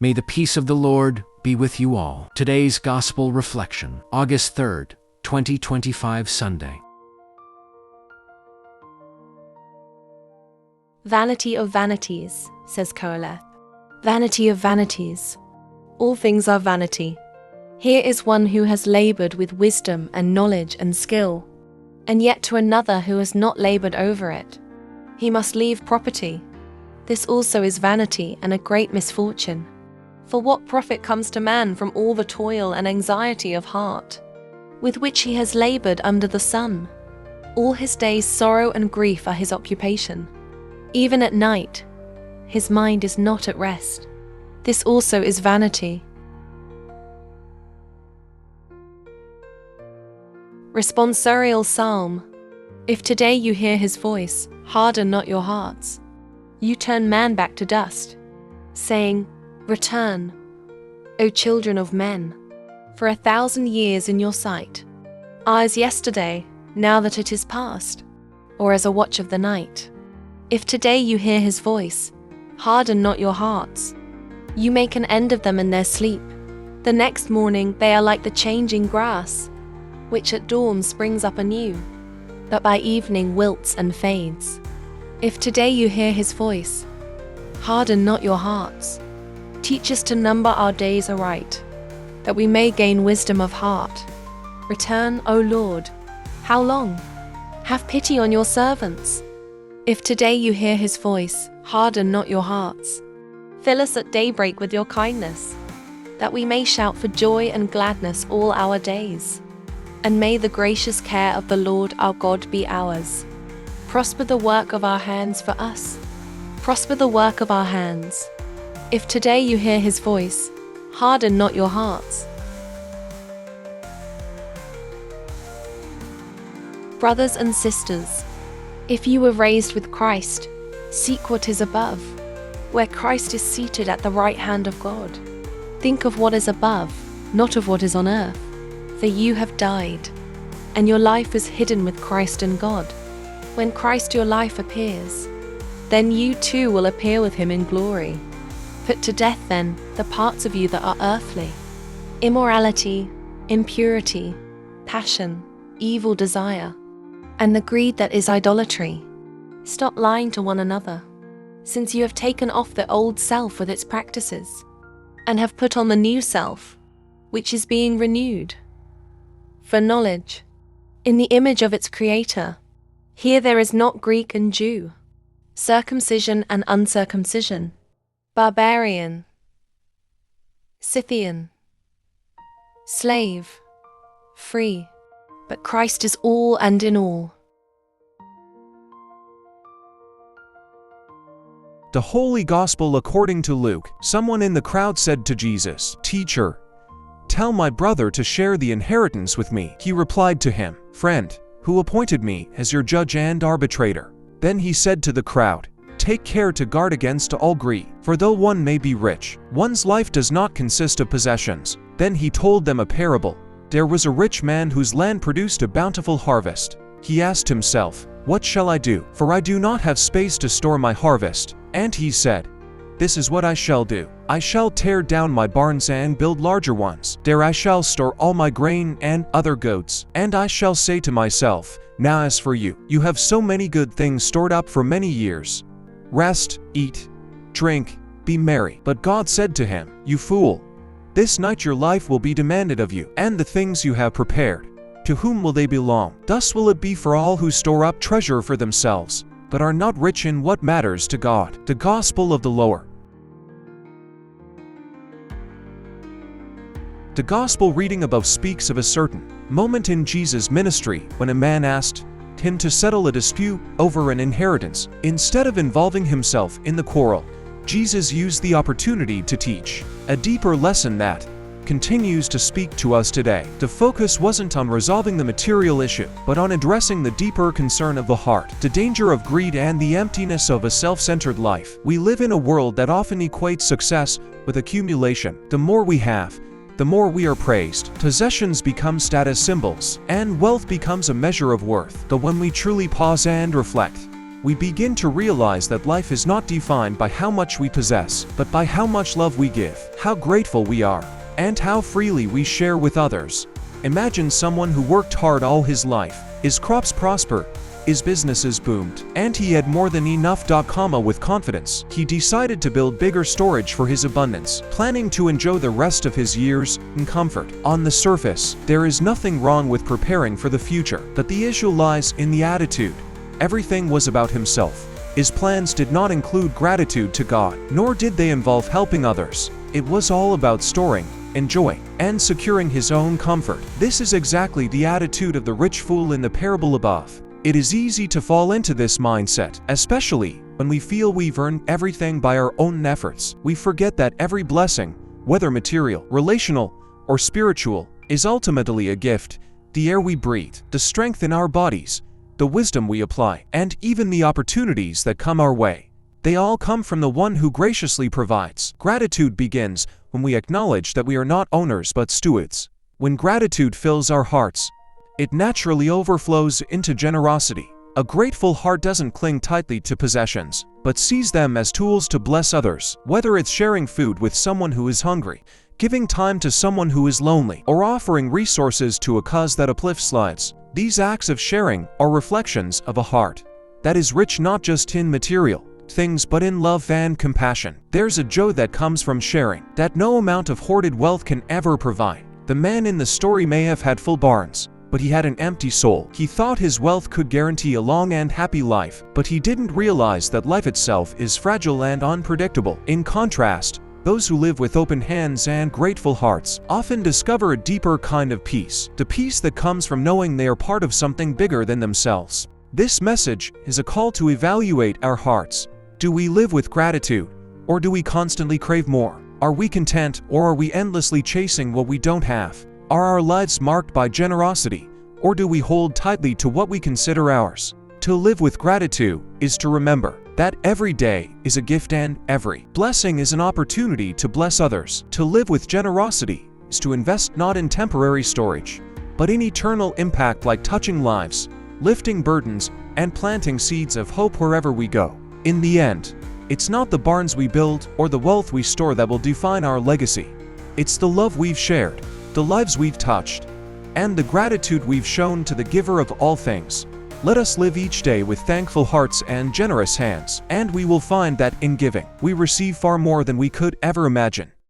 May the peace of the Lord be with you all. Today's Gospel Reflection, August 3rd, 2025 Sunday. Vanity of vanities, says Qoheleth. Vanity of vanities. All things are vanity. Here is one who has labored with wisdom and knowledge and skill, and yet to another who has not labored over it. He must leave property. This also is vanity and a great misfortune. For what profit comes to man from all the toil and anxiety of heart, with which he has labored under the sun? All his days sorrow and grief are his occupation. Even at night, his mind is not at rest. This also is vanity. Responsorial Psalm. If today you hear his voice, harden not your hearts. You turn man back to dust, saying, Return, O children of men, for 1,000 years in your sight are as yesterday, now that it is past, or as a watch of the night. If today you hear his voice, harden not your hearts. You make an end of them in their sleep. The next morning they are like the changing grass, which at dawn springs up anew, but by evening wilts and fades. If today you hear his voice, harden not your hearts. Teach us to number our days aright, that we may gain wisdom of heart. Return, O Lord. How long? Have pity on your servants. If today you hear his voice, harden not your hearts. Fill us at daybreak with your kindness, that we may shout for joy and gladness all our days. And may the gracious care of the Lord our God be ours. Prosper the work of our hands for us. Prosper the work of our hands. If today you hear his voice, harden not your hearts. Brothers and sisters, if you were raised with Christ, seek what is above, where Christ is seated at the right hand of God. Think of what is above, not of what is on earth, for you have died, and your life is hidden with Christ in God. When Christ your life appears, then you too will appear with him in glory. Put to death then the parts of you that are earthly: immorality, impurity, passion, evil desire, and the greed that is idolatry. Stop lying to one another, since you have taken off the old self with its practices, and have put on the new self, which is being renewed for knowledge, in the image of its Creator. Here there is not Greek and Jew, circumcision and uncircumcision, barbarian, Scythian, slave, free, but Christ is all and in all. The Holy Gospel according to Luke. Someone in the crowd said to Jesus, "Teacher, tell my brother to share the inheritance with me." He replied to him, "Friend, who appointed me as your judge and arbitrator?" Then he said to the crowd, "Take care to guard against all greed, for though one may be rich, one's life does not consist of possessions." Then he told them a parable. There was a rich man whose land produced a bountiful harvest. He asked himself, "What shall I do? For I do not have space to store my harvest." And he said, "This is what I shall do. I shall tear down my barns and build larger ones. There I shall store all my grain and other goods. And I shall say to myself, Now as for you, you have so many good things stored up for many years. Rest, eat, drink, be merry." But God said to him, "You fool, this night your life will be demanded of you, and the things you have prepared, to whom will they belong? Thus will it be for all who store up treasure for themselves, but are not rich in what matters to God." The Gospel of the Lord. The Gospel reading above speaks of a certain moment in Jesus' ministry when a man asked him to settle a dispute over an inheritance. Instead of involving himself in the quarrel, Jesus used the opportunity to teach a deeper lesson that continues to speak to us today. The focus wasn't on resolving the material issue, but on addressing the deeper concern of the heart, the danger of greed and the emptiness of a self-centered life. We live in a world that often equates success with accumulation. The more we have, the more we are praised. Possessions become status symbols, and wealth becomes a measure of worth. But when we truly pause and reflect, we begin to realize that life is not defined by how much we possess, but by how much love we give, how grateful we are, and how freely we share with others. Imagine someone who worked hard all his life, his crops prospered, his businesses boomed, and he had more than enough. With confidence, he decided to build bigger storage for his abundance, planning to enjoy the rest of his years in comfort. On the surface, there is nothing wrong with preparing for the future, but the issue lies in the attitude. Everything was about himself. His plans did not include gratitude to God, nor did they involve helping others. It was all about storing, enjoying, and securing his own comfort. This is exactly the attitude of the rich fool in the parable above. It is easy to fall into this mindset, especially when we feel we've earned everything by our own efforts. We forget that every blessing, whether material, relational, or spiritual, is ultimately a gift. The air we breathe, the strength in our bodies, the wisdom we apply, and even the opportunities that come our way. They all come from the one who graciously provides. Gratitude begins when we acknowledge that we are not owners but stewards. When gratitude fills our hearts, it naturally overflows into generosity. A grateful heart doesn't cling tightly to possessions, but sees them as tools to bless others. Whether it's sharing food with someone who is hungry, giving time to someone who is lonely, or offering resources to a cause that uplifts lives, these acts of sharing are reflections of a heart that is rich not just in material things but in love and compassion. There's a joy that comes from sharing that no amount of hoarded wealth can ever provide. The man in the story may have had full barns, but he had an empty soul. He thought his wealth could guarantee a long and happy life, but he didn't realize that life itself is fragile and unpredictable. In contrast, those who live with open hands and grateful hearts often discover a deeper kind of peace, the peace that comes from knowing they are part of something bigger than themselves. This message is a call to evaluate our hearts. Do we live with gratitude, or do we constantly crave more? Are we content, or are we endlessly chasing what we don't have? Are our lives marked by generosity, or do we hold tightly to what we consider ours? To live with gratitude is to remember that every day is a gift and every blessing is an opportunity to bless others. To live with generosity is to invest not in temporary storage, but in eternal impact, like touching lives, lifting burdens, and planting seeds of hope wherever we go. In the end, it's not the barns we build or the wealth we store that will define our legacy. It's the love we've shared, the lives we've touched, and the gratitude we've shown to the giver of all things. Let us live each day with thankful hearts and generous hands, and we will find that in giving, we receive far more than we could ever imagine.